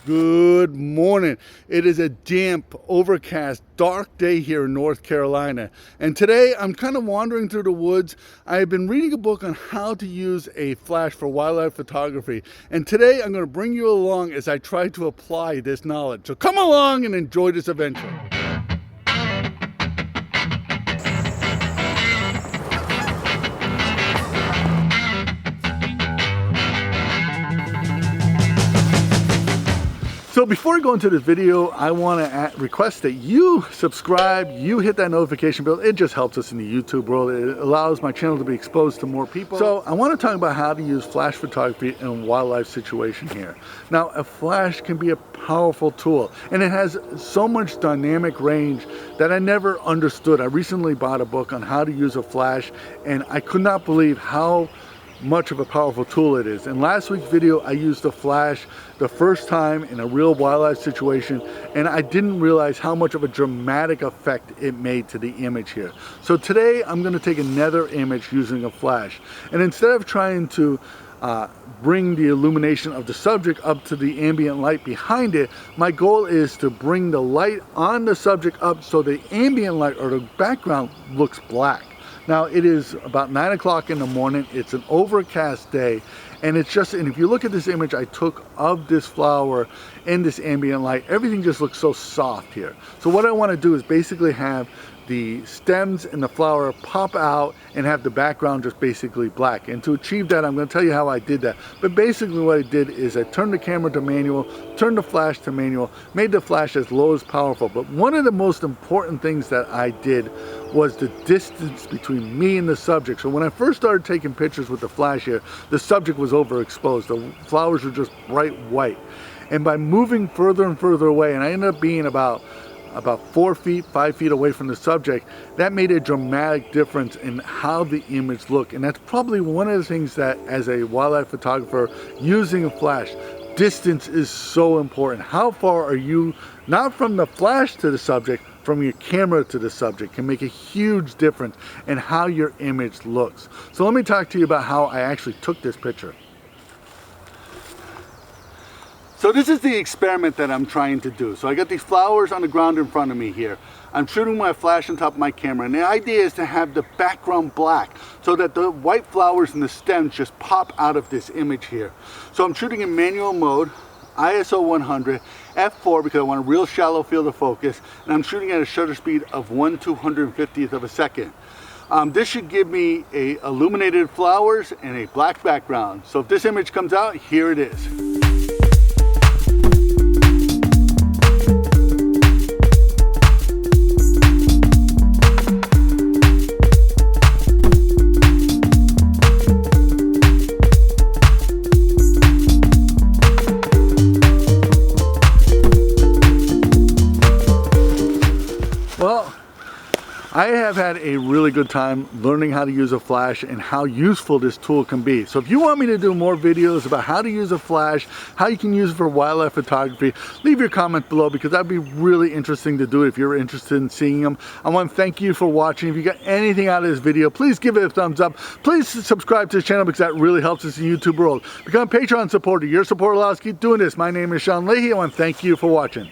Good morning. It is a damp, overcast, dark day here in North Carolina. And today I'm kind of wandering through the woods. I have been reading a book on how to use a flash for wildlife photography. And today I'm going to bring you along as I try to apply this knowledge. So come along and enjoy this adventure. So before I go into this video, I want to request that you subscribe, you hit that notification bell. It just helps us in the YouTube world. It allows my channel to be exposed to more people. So I want to talk about how to use flash photography in a wildlife situation here. Now, a flash can be a powerful tool, and it has so much dynamic range that I never understood. I recently bought a book on how to use a flash, and I could not believe how much of a powerful tool it is. In last week's video, I used the flash the first time in a real wildlife situation, and I didn't realize how much of a dramatic effect it made to the image here. So today I'm going to take another image using a flash, and instead of trying to bring the illumination of the subject up to the ambient light behind it, my goal is to bring the light on the subject up so the ambient light or the background looks black. Now it is about 9 o'clock in the morning. It's an overcast day, and it's just, and if you look at this image I took of this flower in this ambient light, everything just looks so soft here. So what I want to do is basically have the stems and the flower pop out and have the background just basically black. And to achieve that, I'm going to tell you how I did that. But basically what I did is I turned the camera to manual, turned the flash to manual, made the flash as low as powerful. But one of the most important things that I did was the distance between me and the subject. So when I first started taking pictures with the flash here, the subject was overexposed. The flowers were just bright white. And by moving further and further away, and I ended up being about 4 feet, 5 feet away from the subject, that made a dramatic difference in how the image looked. And that's probably one of the things that, as a wildlife photographer using a flash, distance is so important. How far are you, not from the flash to the subject, from your camera to the subject, can make a huge difference in how your image looks. So let me talk to you about how I actually took this picture. So this is the experiment that I'm trying to do. So I got these flowers on the ground in front of me here. I'm shooting my flash on top of my camera, and the idea is to have the background black so that the white flowers and the stems just pop out of this image here. So I'm shooting in manual mode, ISO 100, f4 because I want a real shallow field of focus, and I'm shooting at a shutter speed of 1/250th of a second. This should give me illuminated flowers and a black background. So if this image comes out, here it is. Well, I have had a really good time learning how to use a flash and how useful this tool can be. So if you want me to do more videos about how to use a flash, how you can use it for wildlife photography, leave your comment below because that'd be really interesting to do if you're interested in seeing them. I want to thank you for watching. If you got anything out of this video, please give it a thumbs up. Please subscribe to the channel because that really helps us in the YouTube world. Become a Patreon supporter. Your support allows us to keep doing this. My name is Leahy. I want to thank you for watching.